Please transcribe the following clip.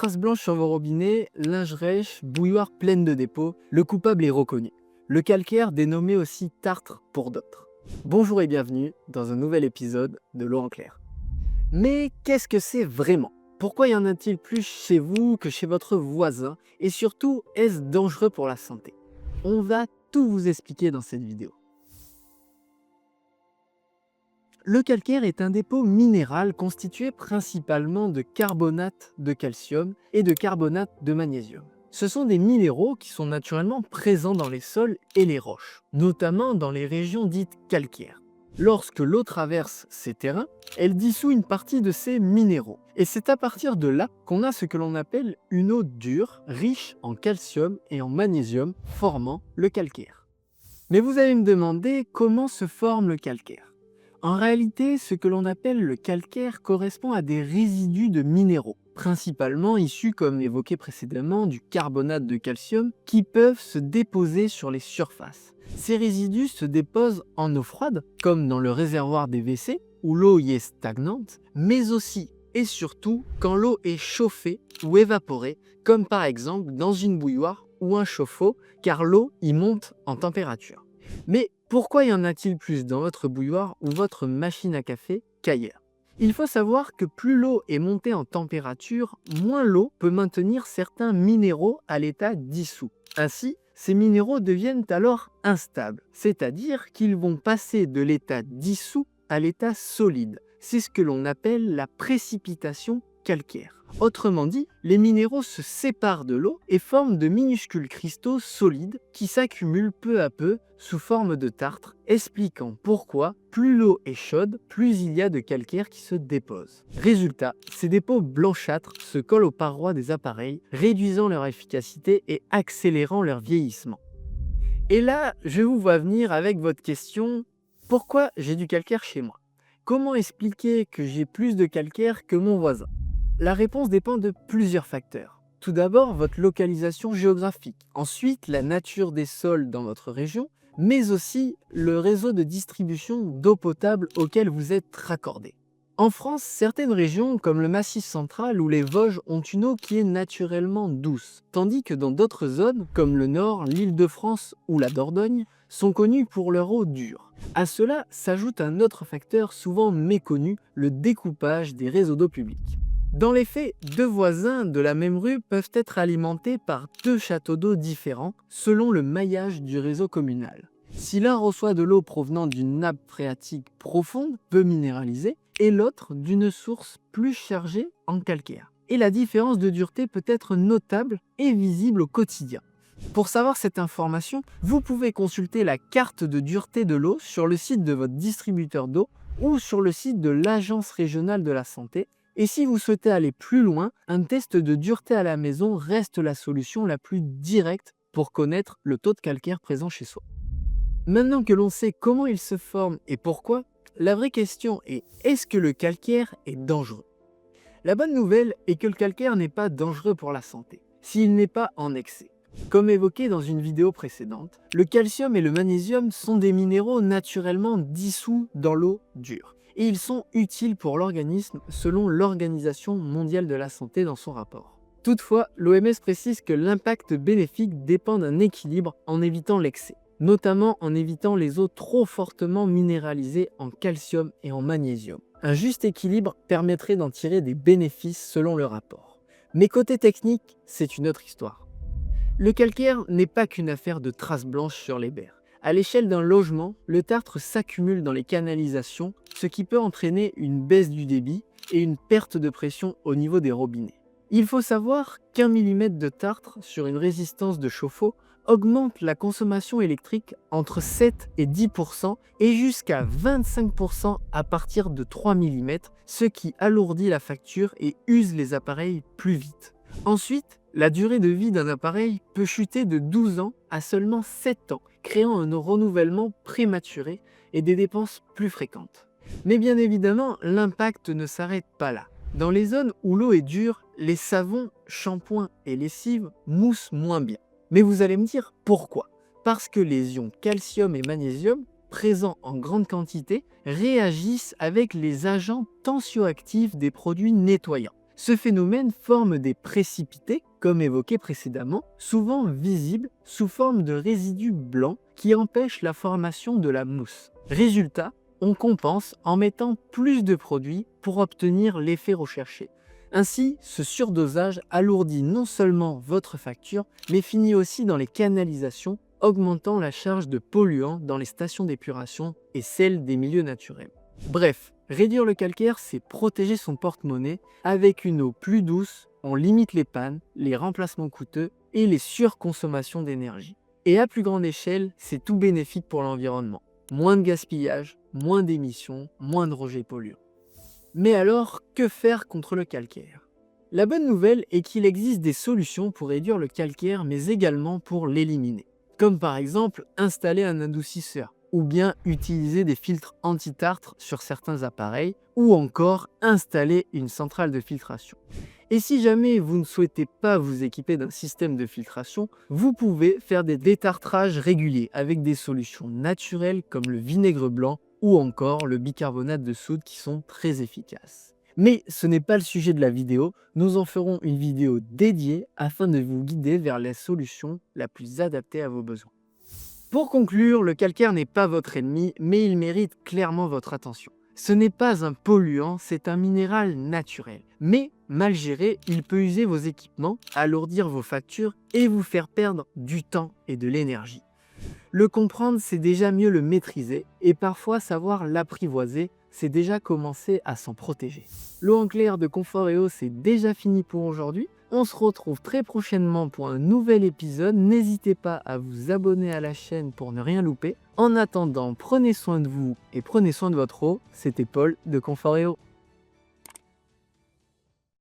Traces blanches sur vos robinets, linge rêche, bouilloire pleine de dépôts, le coupable est reconnu. Le calcaire, dénommé aussi tartre pour d'autres. Bonjour et bienvenue dans un nouvel épisode de L'eau en clair. Mais qu'est-ce que c'est vraiment? Pourquoi y en a-t-il plus chez vous que chez votre voisin? Et surtout, est-ce dangereux pour la santé? On va tout vous expliquer dans cette vidéo. Le calcaire est un dépôt minéral constitué principalement de carbonate de calcium et de carbonate de magnésium. Ce sont des minéraux qui sont naturellement présents dans les sols et les roches, notamment dans les régions dites calcaires. Lorsque l'eau traverse ces terrains, elle dissout une partie de ces minéraux. Et c'est à partir de là qu'on a ce que l'on appelle une eau dure, riche en calcium et en magnésium, formant le calcaire. Mais vous allez me demander comment se forme le calcaire. En réalité, ce que l'on appelle le calcaire correspond à des résidus de minéraux, principalement issus, comme évoqué précédemment, du carbonate de calcium, qui peuvent se déposer sur les surfaces. Ces résidus se déposent en eau froide, comme dans le réservoir des WC, où l'eau y est stagnante, mais aussi et surtout quand l'eau est chauffée ou évaporée, comme par exemple dans une bouilloire ou un chauffe-eau, car l'eau y monte en température. Mais pourquoi y en a-t-il plus dans votre bouilloire ou votre machine à café qu'ailleurs? Il faut savoir que plus l'eau est montée en température, moins l'eau peut maintenir certains minéraux à l'état dissous. Ainsi, ces minéraux deviennent alors instables, c'est-à-dire qu'ils vont passer de l'état dissous à l'état solide. C'est ce que l'on appelle la précipitation calcaire. Autrement dit, les minéraux se séparent de l'eau et forment de minuscules cristaux solides qui s'accumulent peu à peu sous forme de tartre, expliquant pourquoi plus l'eau est chaude, plus il y a de calcaire qui se dépose. Résultat, ces dépôts blanchâtres se collent aux parois des appareils, réduisant leur efficacité et accélérant leur vieillissement. Et là, je vous vois venir avec votre question, pourquoi j'ai du calcaire chez moi? Comment expliquer que j'ai plus de calcaire que mon voisin? La réponse dépend de plusieurs facteurs. Tout d'abord, votre localisation géographique. Ensuite, la nature des sols dans votre région, mais aussi le réseau de distribution d'eau potable auquel vous êtes raccordé. En France, certaines régions, comme le Massif central ou les Vosges, ont une eau qui est naturellement douce, tandis que dans d'autres zones, comme le Nord, l'Île-de-France ou la Dordogne, sont connues pour leur eau dure. À cela s'ajoute un autre facteur souvent méconnu, le découpage des réseaux d'eau publics. Dans les faits, deux voisins de la même rue peuvent être alimentés par deux châteaux d'eau différents selon le maillage du réseau communal. Si l'un reçoit de l'eau provenant d'une nappe phréatique profonde, peu minéralisée, et l'autre d'une source plus chargée en calcaire. Et la différence de dureté peut être notable et visible au quotidien. Pour savoir cette information, vous pouvez consulter la carte de dureté de l'eau sur le site de votre distributeur d'eau ou sur le site de l'Agence régionale de la santé. Et si vous souhaitez aller plus loin, un test de dureté à la maison reste la solution la plus directe pour connaître le taux de calcaire présent chez soi. Maintenant que l'on sait comment il se forme et pourquoi, la vraie question est, est-ce que le calcaire est dangereux? La bonne nouvelle est que le calcaire n'est pas dangereux pour la santé, s'il n'est pas en excès. Comme évoqué dans une vidéo précédente, le calcium et le magnésium sont des minéraux naturellement dissous dans l'eau dure. Et ils sont utiles pour l'organisme selon l'Organisation mondiale de la santé dans son rapport. Toutefois, l'OMS précise que l'impact bénéfique dépend d'un équilibre en évitant l'excès, notamment en évitant les eaux trop fortement minéralisées en calcium et en magnésium. Un juste équilibre permettrait d'en tirer des bénéfices selon le rapport. Mais côté technique, c'est une autre histoire. Le calcaire n'est pas qu'une affaire de traces blanches sur les berres. À l'échelle d'un logement, le tartre s'accumule dans les canalisations, ce qui peut entraîner une baisse du débit et une perte de pression au niveau des robinets. Il faut savoir qu'1 mm de tartre sur une résistance de chauffe-eau augmente la consommation électrique entre 7 et 10% et jusqu'à 25% à partir de 3 mm, ce qui alourdit la facture et use les appareils plus vite. Ensuite, la durée de vie d'un appareil peut chuter de 12 ans à seulement 7 ans, créant un renouvellement prématuré et des dépenses plus fréquentes. Mais bien évidemment, l'impact ne s'arrête pas là. Dans les zones où l'eau est dure, les savons, shampoings et lessives moussent moins bien. Mais vous allez me dire pourquoi? Parce que les ions calcium et magnésium, présents en grande quantité, réagissent avec les agents tensioactifs des produits nettoyants, Ce phénomène forme des précipités, comme évoqué précédemment, souvent visibles sous forme de résidus blancs qui empêchent la formation de la mousse. Résultat, on compense en mettant plus de produits pour obtenir l'effet recherché. Ainsi, ce surdosage alourdit non seulement votre facture, mais finit aussi dans les canalisations, augmentant la charge de polluants dans les stations d'épuration et celle des milieux naturels. Bref, réduire le calcaire, c'est protéger son porte-monnaie. Avec une eau plus douce, on limite les pannes, les remplacements coûteux et les surconsommations d'énergie. Et à plus grande échelle, c'est tout bénéfique pour l'environnement. Moins de gaspillage, moins d'émissions, moins de rejets polluants. Mais alors, que faire contre le calcaire? La bonne nouvelle est qu'il existe des solutions pour réduire le calcaire, mais également pour l'éliminer. Comme par exemple installer un adoucisseur, ou bien utiliser des filtres anti-tartre sur certains appareils, ou encore installer une centrale de filtration. Et si jamais vous ne souhaitez pas vous équiper d'un système de filtration, vous pouvez faire des détartrages réguliers avec des solutions naturelles comme le vinaigre blanc ou encore le bicarbonate de soude qui sont très efficaces. Mais ce n'est pas le sujet de la vidéo, nous en ferons une vidéo dédiée afin de vous guider vers la solution la plus adaptée à vos besoins. Pour conclure, le calcaire n'est pas votre ennemi, mais il mérite clairement votre attention. Ce n'est pas un polluant, c'est un minéral naturel. Mais, mal géré, il peut user vos équipements, alourdir vos factures et vous faire perdre du temps et de l'énergie. Le comprendre, c'est déjà mieux le maîtriser, et parfois savoir l'apprivoiser, c'est déjà commencer à s'en protéger. L'eau en clair de Conforeo, c'est déjà fini pour aujourd'hui. On se retrouve très prochainement pour un nouvel épisode. N'hésitez pas à vous abonner à la chaîne pour ne rien louper. En attendant, prenez soin de vous et prenez soin de votre eau. C'était Paul de Conforeo.